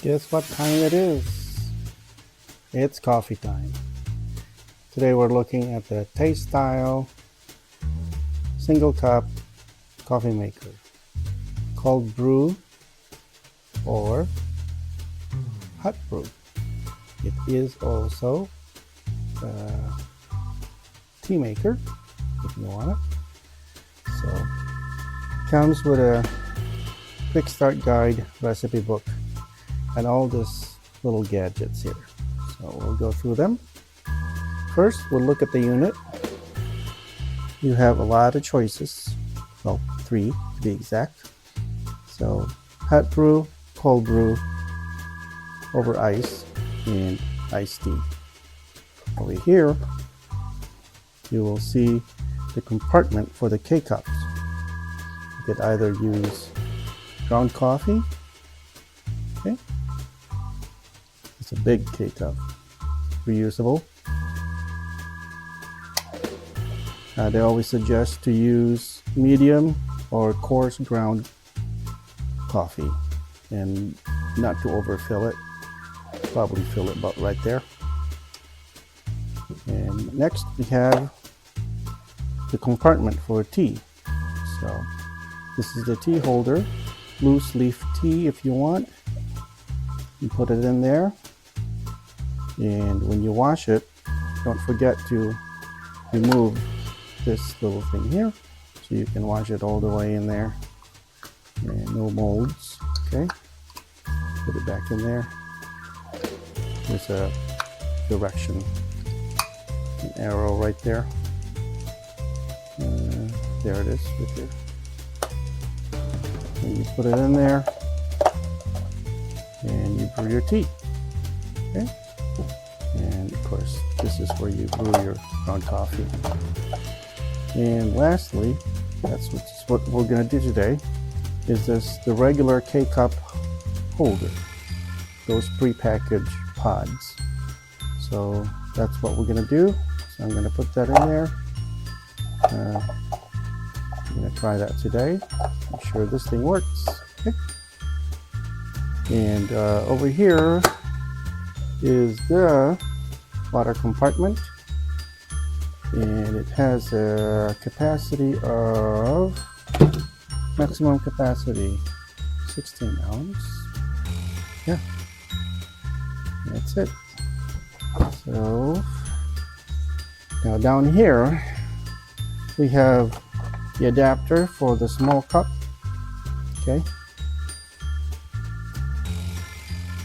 Guess what time it is? It's coffee time. Today we're looking at the Tastyle single cup coffee maker called Brew or Hot Brew. It is also a tea maker if you want it. So comes with a quick start guide, recipe book, and all these little gadgets here. So we'll go through them. First, we'll look at the unit. You have a lot of choices. Well, 3 to be exact. So hot brew, cold brew, over ice, and iced tea. Over here, you will see the compartment for the K-cups. You could either use ground coffee. Okay. It's a big K-cup, reusable. They always suggest to use medium or coarse ground coffee and not to overfill it. Probably fill it about right there. And next we have the compartment for tea. So this is the tea holder, loose leaf tea if you want. You put it in there, and when you wash it, don't forget to remove this little thing here so you can wash it all the way in there, and no molds. Okay, put it back in there. There's a direction, an arrow right there. There it is, right there. And you put it in there, and you brew your tea. Okay, and of course this is where you brew your ground coffee. And lastly, that's what we're going to do today, is the regular K-cup holder, those pre-packaged pods. So that's what we're going to do. So I'm going to put that in there. I'm going to try that today. Make sure this thing works. Okay. And over here is the water compartment, and it has a capacity of, maximum capacity 16 ounce. Yeah, that's it. So now down here we have the adapter for the small cup. Okay,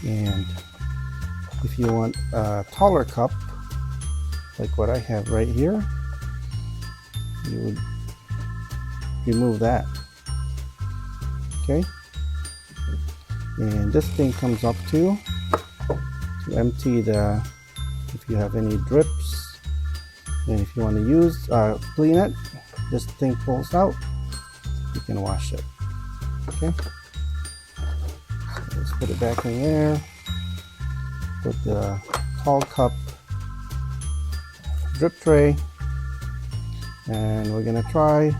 and if you want a taller cup like what I have right here, you would remove that. Okay, and this thing comes up to empty the, if you have any drips, and if you want to use clean it, this thing pulls out, you can wash it. Okay, so let's put it back in there. Put the tall cup drip tray, and we're gonna try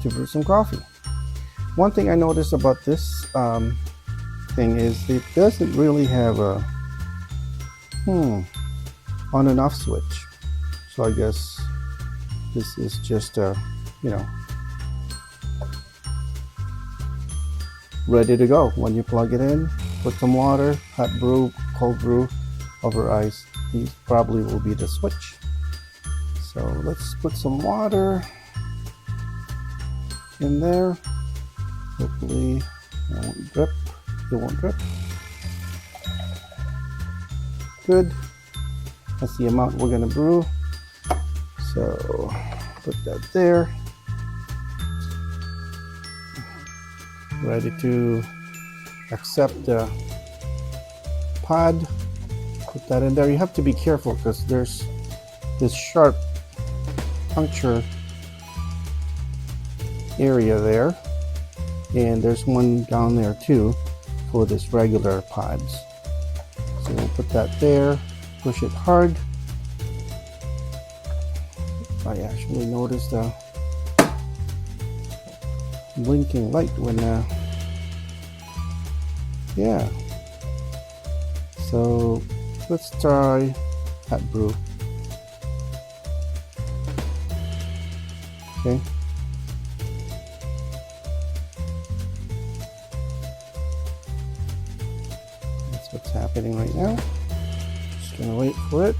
to brew some coffee. One thing I noticed about this thing is it doesn't really have a on and off switch. So I guess this is just ready to go. When you plug it in, put some water, hot brew, cold brew, over ice. These probably will be the switch. So let's put some water in there. Hopefully it won't drip. It won't drip. Good. That's the amount we're gonna brew. So put that there. Ready to accept the pod. Put that in there. You have to be careful because there's this sharp puncture area there, and there's one down there too for this regular pods. So we'll put that there, push it hard. I actually noticed a blinking light when yeah, So let's try hot brew. Okay. That's what's happening right now. Just gonna wait for it.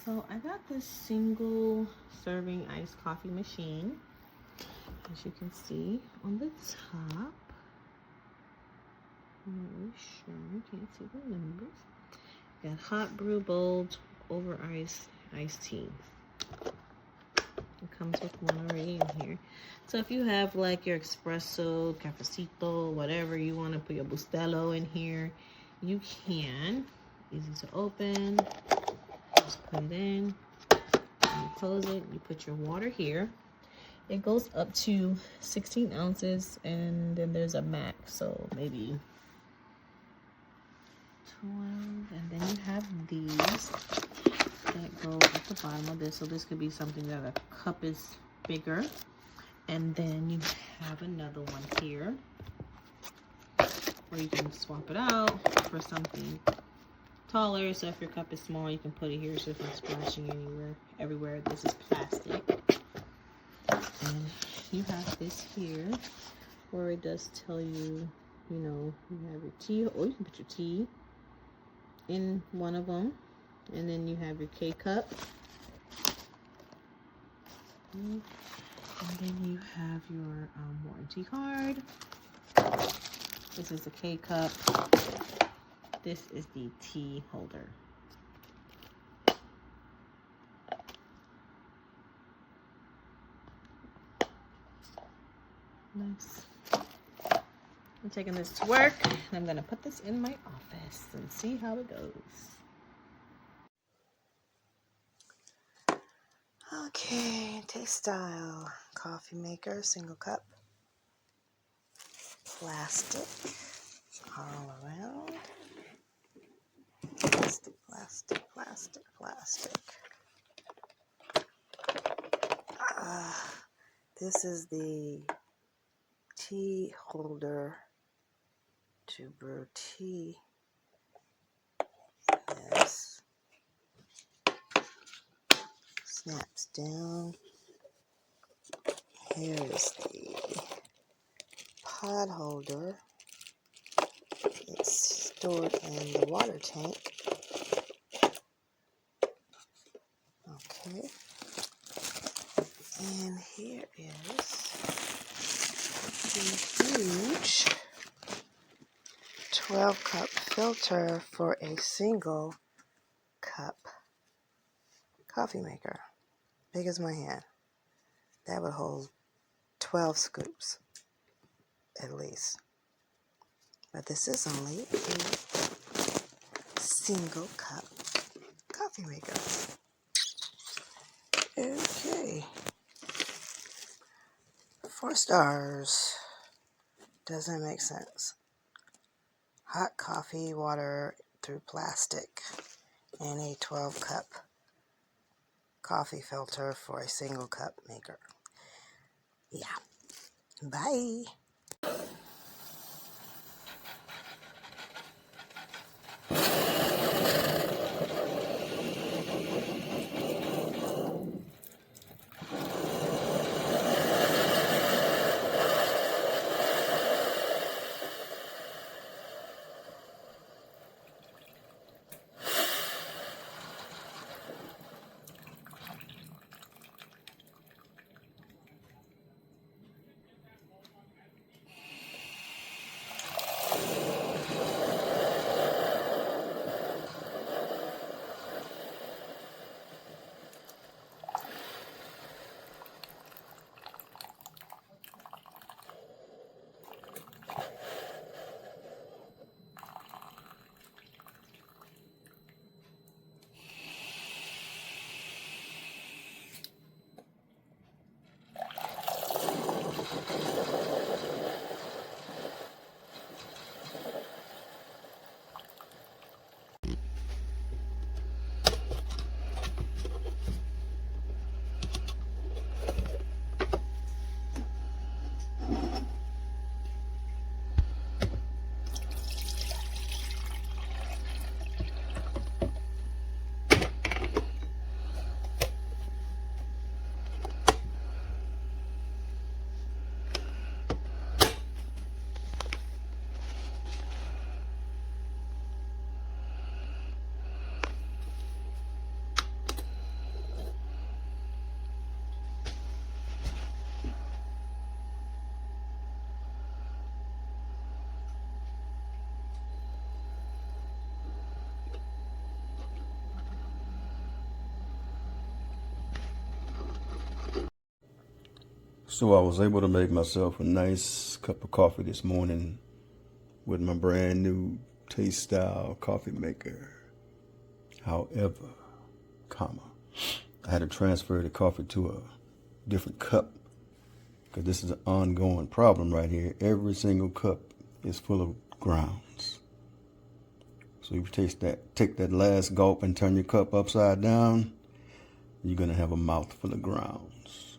So I got this single serving iced coffee machine, as you can see on the top. I'm not really sure, you can't see the numbers. Got hot brew, bold, over iced tea. It comes with one already in here. So if you have like your espresso, cafecito, whatever you want to put your bustelo in here, you can. Easy to open. Just put it in. You close it. You put your water here. It goes up to 16 ounces, and then there's a max, so maybe 12. And then you have these that go at the bottom of this. So this could be something that a cup is bigger. And then you have another one here where you can swap it out for something taller. So if your cup is small, you can put it here so it's not splashing everywhere. This is plastic. And you have this here where it does tell you, you know, you have your tea, or you can put your tea in one of them. And then you have your K-cup. And then you have your warranty card. This is the K-cup. This is the tea holder. Nice. I'm taking this to work, and I'm gonna put this in my office and see how it goes. Okay, Tastyle coffee maker, single cup, plastic all around. Plastic, plastic, plastic, plastic. This is the tea holder to brew tea. This snaps down. Here is the pod holder. It's stored in the water tank. Okay. And here is the huge 12-cup filter for a single cup coffee maker. Big as my hand. That would hold 12 scoops at least. But this is only a single cup coffee maker. Okay. 4 stars. Doesn't make sense. Hot coffee, water through plastic, and a 12-cup coffee filter for a single cup maker. Yeah. Bye. So I was able to make myself a nice cup of coffee this morning with my brand new Tastyle coffee maker. However, I had to transfer the coffee to a different cup because this is an ongoing problem right here. Every single cup is full of grounds. So if you take that last gulp and turn your cup upside down, you're gonna have a mouthful of grounds.